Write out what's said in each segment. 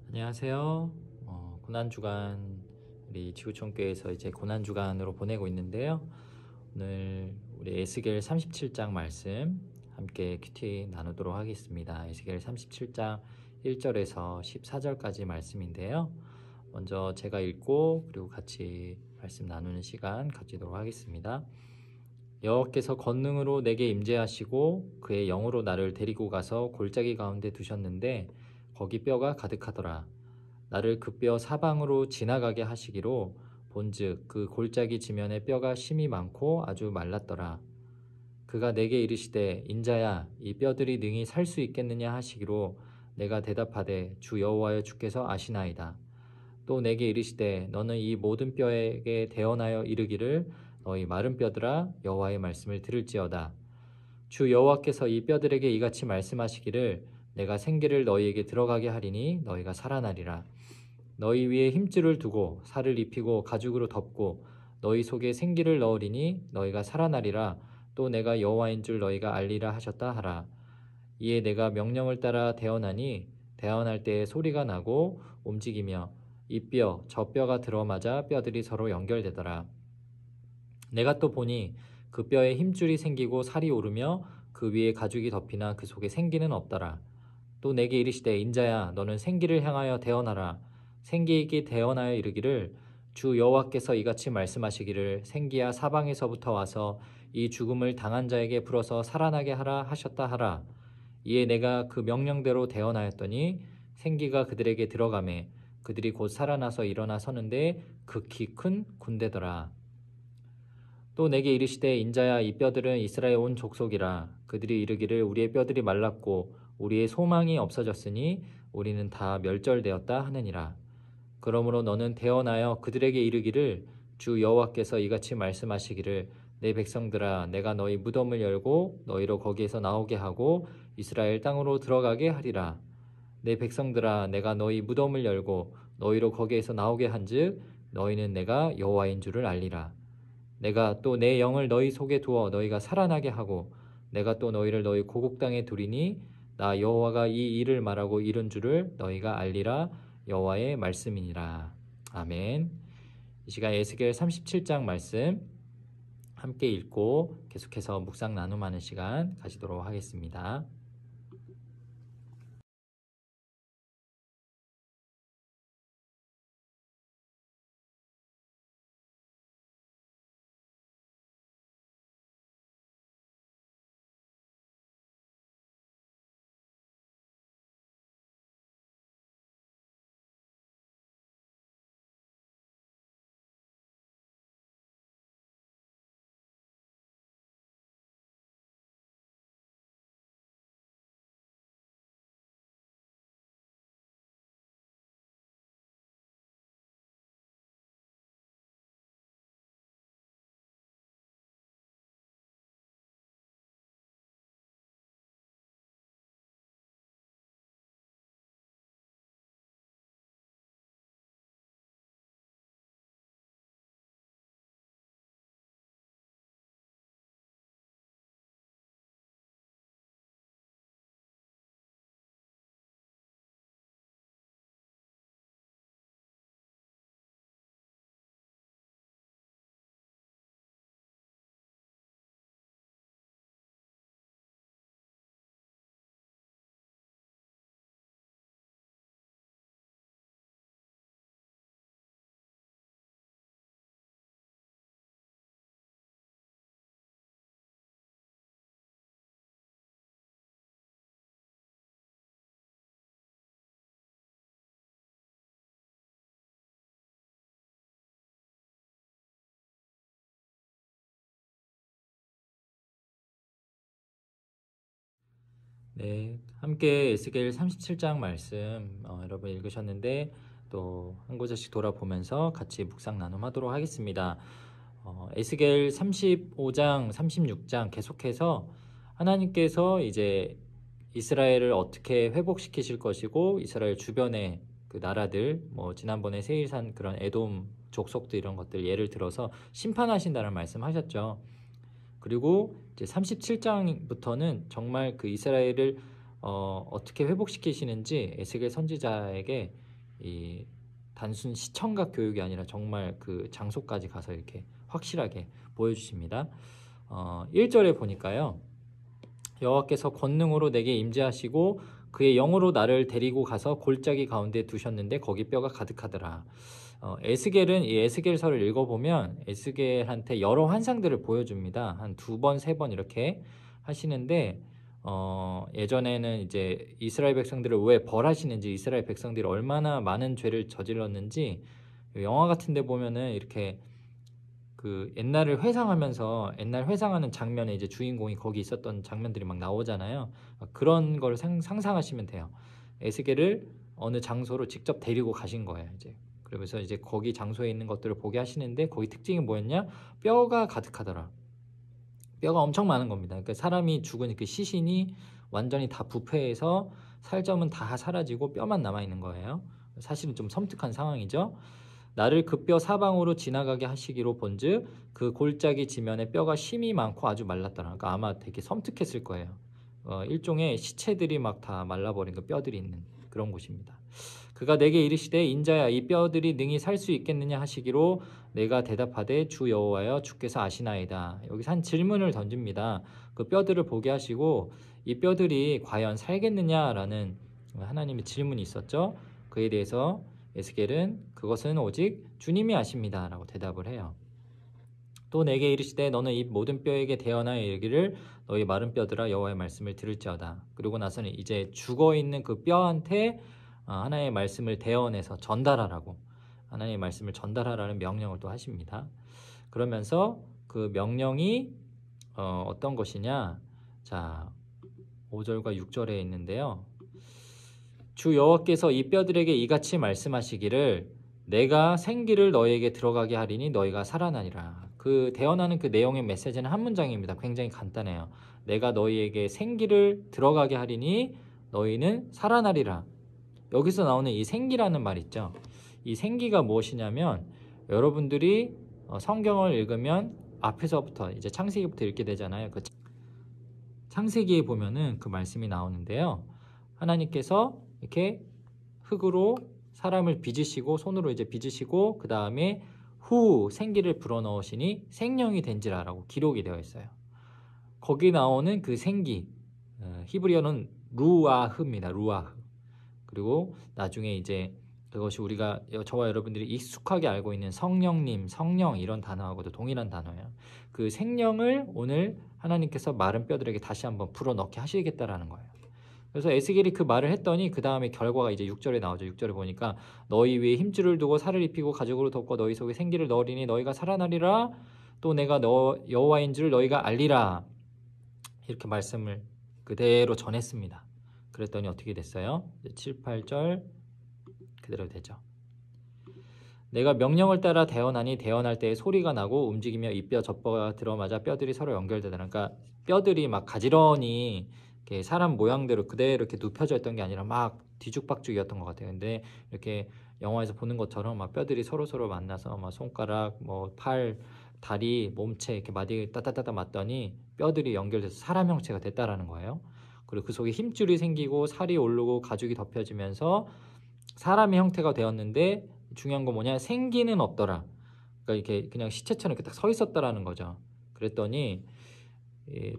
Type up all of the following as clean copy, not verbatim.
안녕하세요. 고난주간 우리 지구촌교회에서 이제 고난주간으로 보내고 있는데요. 오늘 우리 에스겔 37장 말씀 함께 큐티 나누도록 하겠습니다. 에스겔 37장 1절에서 14절까지 말씀인데요. 먼저 제가 읽고 그리고 같이 말씀 나누는 시간 가지도록 하겠습니다. 여호와께서 권능으로 내게 임재하시고 그의 영으로 나를 데리고 가서 골짜기 가운데 두셨는데 거기 뼈가 가득하더라. 나를 그 뼈 사방으로 지나가게 하시기로 본즉 그 골짜기 지면에 뼈가 심이 많고 아주 말랐더라. 그가 내게 이르시되 인자야 이 뼈들이 능히 살 수 있겠느냐 하시기로 내가 대답하되 주 여호와여 주께서 아시나이다. 또 내게 이르시되 너는 이 모든 뼈에게 대언하여 이르기를 너희 마른 뼈들아 여호와의 말씀을 들을지어다. 주 여호와께서 이 뼈들에게 이같이 말씀하시기를 내가 생기를 너희에게 들어가게 하리니 너희가 살아나리라. 너희 위에 힘줄을 두고 살을 입히고 가죽으로 덮고 너희 속에 생기를 넣으리니 너희가 살아나리라. 또 내가 여호와인 줄 너희가 알리라 하셨다 하라. 이에 내가 명령을 따라 대언하니 대언할 때에 소리가 나고 움직이며 이 뼈 저 뼈가 들어맞아 뼈들이 서로 연결되더라. 내가 또 보니 그 뼈에 힘줄이 생기고 살이 오르며 그 위에 가죽이 덮이나 그 속에 생기는 없더라. 또 내게 이르시되 인자야 너는 생기를 향하여 대언하라. 생기에게 대언하여 이르기를 주 여호와께서 이같이 말씀하시기를 생기야 사방에서부터 와서 이 죽음을 당한 자에게 불어서 살아나게 하라 하셨다 하라. 이에 내가 그 명령대로 대언하였더니 생기가 그들에게 들어가매 그들이 곧 살아나서 일어나 서는데 극히 큰 군대더라. 또 내게 이르시되 인자야 이 뼈들은 이스라엘 온 족속이라. 그들이 이르기를 우리의 뼈들이 말랐고 우리의 소망이 없어졌으니 우리는 다 멸절되었다 하느니라. 그러므로 너는 대언하여 그들에게 이르기를 주 여호와께서 이같이 말씀하시기를 내 백성들아 내가 너희 무덤을 열고 너희로 거기에서 나오게 하고 이스라엘 땅으로 들어가게 하리라. 내 백성들아 내가 너희 무덤을 열고 너희로 거기에서 나오게 한즉 너희는 내가 여호와인 줄을 알리라. 내가 또 내 영을 너희 속에 두어 너희가 살아나게 하고 내가 또 너희를 너희 고국 땅에 두리니 나 여호와가 이 일을 말하고 이룬 줄을 너희가 알리라. 여호와의 말씀이니라. 아멘. 이 시간 에스겔 37장 말씀 함께 읽고 계속해서 묵상 나눔하는 시간 가지도록 하겠습니다. 네, 함께 에스겔 37장 말씀 여러분 읽으셨는데 또 한 구절씩 돌아보면서 같이 묵상 나눔하도록 하겠습니다. 에스겔 35장, 36장 계속해서 하나님께서 이제 이스라엘을 어떻게 회복시키실 것이고 이스라엘 주변의 그 나라들 뭐 지난번에 세일산 그런 에돔 족속들 이런 것들 예를 들어서 심판하신다는 말씀하셨죠. 그리고 이제 37장부터는 정말 그 이스라엘을 어떻게 회복시키시는지 에스겔 선지자에게 이 단순 시청각 교육이 아니라 정말 그 장소까지 가서 이렇게 확실하게 보여주십니다. 1절에 보니까요. 여호와께서 권능으로 내게 임재하시고 그의 영으로 나를 데리고 가서 골짜기 가운데 두셨는데 거기 뼈가 가득하더라. 에스겔은 이 에스겔서를 읽어보면 에스겔한테 여러 환상들을 보여줍니다. 한 2번, 3번 이렇게 하시는데 예전에는 이제 이스라엘 백성들을 왜 벌하시는지, 이스라엘 백성들이 얼마나 많은 죄를 저질렀는지 영화 같은 데 보면은 이렇게 그 옛날을 회상하면서 옛날 회상하는 장면에 이제 주인공이 거기 있었던 장면들이 막 나오잖아요. 그런 걸 상상하시면 돼요. 에스겔을 어느 장소로 직접 데리고 가신 거예요. 이제 그러면서 이제 거기 장소에 있는 것들을 보게 하시는데 거기 특징이 뭐였냐? 뼈가 가득하더라. 뼈가 엄청 많은 겁니다. 그러니까 사람이 죽은 그 시신이 완전히 다 부패해서 살점은 다 사라지고 뼈만 남아 있는 거예요. 사실은 좀 섬뜩한 상황이죠. 나를 그 뼈 사방으로 지나가게 하시기로 본즉 그 골짜기 지면에 뼈가 심이 많고 아주 말랐더라. 그러니까 아마 되게 섬뜩했을 거예요. 일종의 시체들이 막 다 말라버린 그 뼈들이 있는 그런 곳입니다. 그가 내게 이르시되 인자야 이 뼈들이 능히 살 수 있겠느냐 하시기로 내가 대답하되 주 여호와여 주께서 아시나이다. 여기서 한 질문을 던집니다. 그 뼈들을 보게 하시고 이 뼈들이 과연 살겠느냐라는 하나님의 질문이 있었죠. 그에 대해서 에스겔은 그것은 오직 주님이 아십니다 라고 대답을 해요. 또 내게 이르시되 너는 이 모든 뼈에게 대언하여 이르기를 너희 마른 뼈들아 여호와의 말씀을 들을지어다. 그리고 나서는 이제 죽어있는 그 뼈한테 하나님의 말씀을 대언해서 전달하라고, 하나님의 말씀을 전달하라는 명령을 또 하십니다. 그러면서 그 명령이 어떤 것이냐, 자 5절과 6절에 있는데요. 주 여호와께서 이 뼈들에게 이같이 말씀하시기를 내가 생기를 너희에게 들어가게 하리니 너희가 살아나리라. 그 대언하는 그 내용의 메시지는 한 문장입니다. 굉장히 간단해요. 내가 너희에게 생기를 들어가게 하리니 너희는 살아나리라. 여기서 나오는 이 생기라는 말 있죠. 이 생기가 무엇이냐면 여러분들이 성경을 읽으면 앞에서부터 이제 창세기부터 읽게 되잖아요. 그 창세기에 보면은 그 말씀이 나오는데요. 하나님께서 이렇게 흙으로 사람을 빚으시고 손으로 이제 빚으시고 그 다음에 후 생기를 불어넣으시니 생명이 된지라라고 기록이 되어 있어요. 거기 나오는 그 생기, 히브리어는 루아흐입니다. 루아흐. 그리고 나중에 이제 그것이 우리가 저와 여러분들이 익숙하게 알고 있는 성령님, 성령 이런 단어하고도 동일한 단어예요. 그 생명을 오늘 하나님께서 마른 뼈들에게 다시 한번 불어넣게 하시겠다라는 거예요. 그래서 에스겔이 그 말을 했더니 그 다음에 결과가 이제 6절에 나오죠. 6절에 보니까 너희 위에 힘줄을 두고 살을 입히고 가죽으로 덮고 너희 속에 생기를 넣으리니 너희가 살아나리라. 또 내가 너 여호와인 줄 너희가 알리라. 이렇게 말씀을 그대로 전했습니다. 그랬더니 어떻게 됐어요? 7, 8절 그대로 되죠. 내가 명령을 따라 대언하니 대언할 때에 소리가 나고 움직이며 이 뼈 저 뼈가 들어맞아 뼈들이 서로 연결되더라. 그러니까 뼈들이 막 가지런히 이렇게 사람 모양대로 그대로 이렇게 눕혀져 있던 게 아니라 막 뒤죽박죽이었던 것 같아요. 근데 이렇게 영화에서 보는 것처럼 막 뼈들이 서로 만나서 막 손가락, 뭐 팔, 다리, 몸체 이렇게 마디 따따따따 맞더니 뼈들이 연결돼서 사람 형체가 됐다라는 거예요. 그리고 그 속에 힘줄이 생기고 살이 오르고 가죽이 덮여지면서 사람의 형태가 되었는데 중요한 건 뭐냐? 생기는 없더라. 그러니까 이렇게 그냥 시체처럼 이렇게 딱 서 있었다라는 거죠. 그랬더니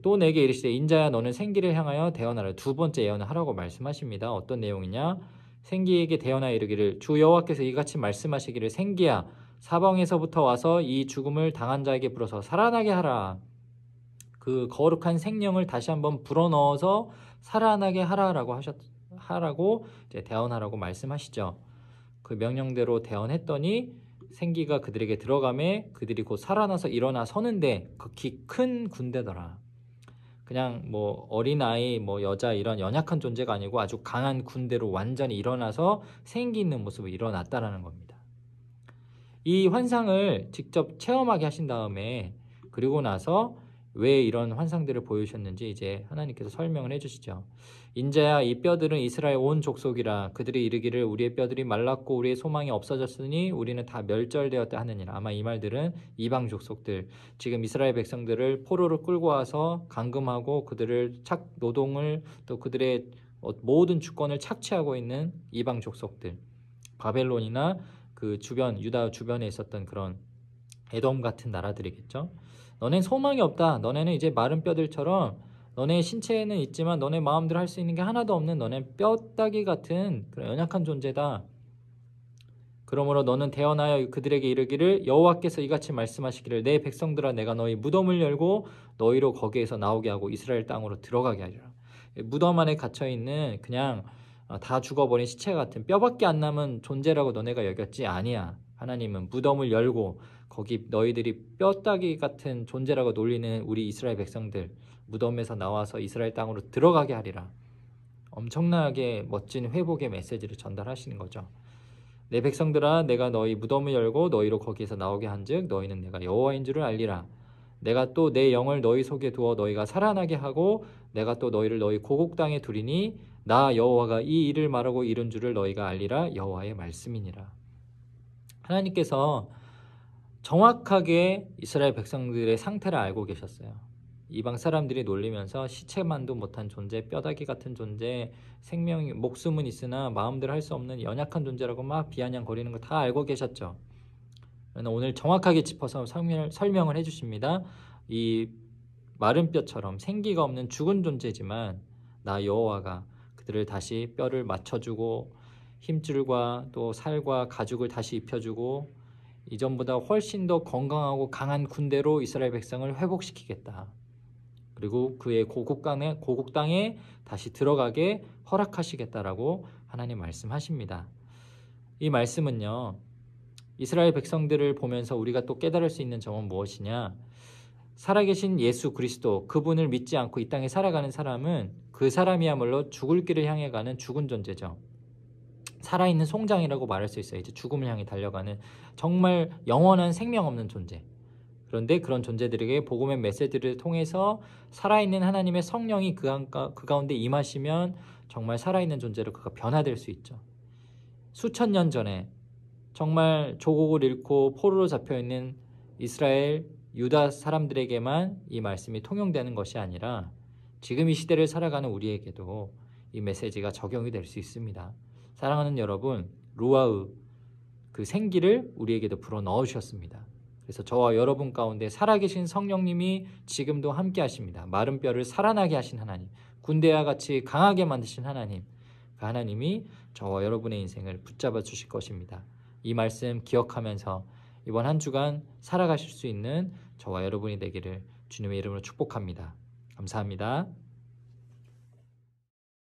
또 내게 이르시되 인자야 너는 생기를 향하여 대언하라. 두 번째 예언을 하라고 말씀하십니다. 어떤 내용이냐? 생기에게 대언하여 이르기를 주 여호와께서 이같이 말씀하시기를 생기야 사방에서부터 와서 이 죽음을 당한 자에게 불어서 살아나게 하라. 그 거룩한 생명을 다시 한번 불어넣어서 살아나게 하라고 이제 대언하라고 말씀하시죠. 그 명령대로 대언했더니 생기가 그들에게 들어가매 그들이 곧 살아나서 일어나 서는데 극히 큰 군대더라. 그냥 뭐 어린아이, 뭐 여자 이런 연약한 존재가 아니고 아주 강한 군대로 완전히 일어나서 생기 있는 모습으로 일어났다라는 겁니다. 이 환상을 직접 체험하게 하신 다음에 그리고 나서 왜 이런 환상들을 보여주셨는지 이제 하나님께서 설명을 해주시죠. 인자야 이 뼈들은 이스라엘 온 족속이라 그들이 이르기를 우리의 뼈들이 말랐고 우리의 소망이 없어졌으니 우리는 다 멸절되었다 하느니라. 아마 이 말들은 이방 족속들, 지금 이스라엘 백성들을 포로로 끌고 와서 감금하고 그들을 노동을 또 그들의 모든 주권을 착취하고 있는 이방 족속들, 바벨론이나 그 주변 유다 주변에 있었던 그런 에돔 같은 나라들이겠죠. 너넨 소망이 없다. 너네는 이제 마른 뼈들처럼 너네 신체에는 있지만 너네 마음대로 할 수 있는 게 하나도 없는 너넨 뼈다귀 같은 그런 연약한 존재다. 그러므로 너는 대언하여 그들에게 이르기를 여호와께서 이같이 말씀하시기를 내 백성들아 내가 너희 무덤을 열고 너희로 거기에서 나오게 하고 이스라엘 땅으로 들어가게 하리라. 무덤 안에 갇혀있는 그냥 다 죽어버린 시체 같은 뼈밖에 안 남은 존재라고 너네가 여겼지 아니야. 하나님은 무덤을 열고 거기 너희들이 뼈다귀 같은 존재라고 놀리는 우리 이스라엘 백성들 무덤에서 나와서 이스라엘 땅으로 들어가게 하리라. 엄청나게 멋진 회복의 메시지를 전달하시는 거죠. 내 백성들아 내가 너희 무덤을 열고 너희로 거기에서 나오게 한즉 너희는 내가 여호와인 줄을 알리라. 내가 또 내 영을 너희 속에 두어 너희가 살아나게 하고 내가 또 너희를 너희 고국 땅에 두리니 나 여호와가 이 일을 말하고 이룬 줄을 너희가 알리라. 여호와의 말씀이니라. 하나님께서 정확하게 이스라엘 백성들의 상태를 알고 계셨어요. 이방 사람들이 놀리면서 시체만도 못한 존재, 뼈다귀 같은 존재, 생명이 목숨은 있으나 마음대로 할 수 없는 연약한 존재라고 막 비아냥거리는 거 다 알고 계셨죠. 그러나 오늘 정확하게 짚어서 설명을 해주십니다. 이 마른 뼈처럼 생기가 없는 죽은 존재지만 나 여호와가 그들을 다시 뼈를 맞춰주고 힘줄과 또 살과 가죽을 다시 입혀주고 이전보다 훨씬 더 건강하고 강한 군대로 이스라엘 백성을 회복시키겠다. 그리고 그의 고국 땅에 다시 들어가게 허락하시겠다라고 하나님 말씀하십니다. 이 말씀은요. 이스라엘 백성들을 보면서 우리가 또 깨달을 수 있는 점은 무엇이냐? 살아계신 예수 그리스도 그분을 믿지 않고 이 땅에 살아가는 사람은 그 사람이야말로 죽을 길을 향해 가는 죽은 존재죠. 살아있는 송장이라고 말할 수 있어요. 이제 죽음을 향해 달려가는 정말 영원한 생명 없는 존재. 그런데 그런 존재들에게 복음의 메시지를 통해서 살아있는 하나님의 성령이 그 가운데 임하시면 정말 살아있는 존재로 그가 변화될 수 있죠. 수천 년 전에 정말 조국을 잃고 포로로 잡혀있는 이스라엘 유다 사람들에게만 이 말씀이 통용되는 것이 아니라 지금 이 시대를 살아가는 우리에게도 이 메시지가 적용이 될 수 있습니다. 사랑하는 여러분, 루아의 그 생기를 우리에게도 불어 넣으셨습니다. 그래서 저와 여러분 가운데 살아계신 성령님이 지금도 함께 하십니다. 마른 뼈를 살아나게 하신 하나님, 군대와 같이 강하게 만드신 하나님, 그 하나님이 저와 여러분의 인생을 붙잡아 주실 것입니다. 이 말씀 기억하면서 이번 한 주간 살아가실 수 있는 저와 여러분이 되기를 주님의 이름으로 축복합니다. 감사합니다.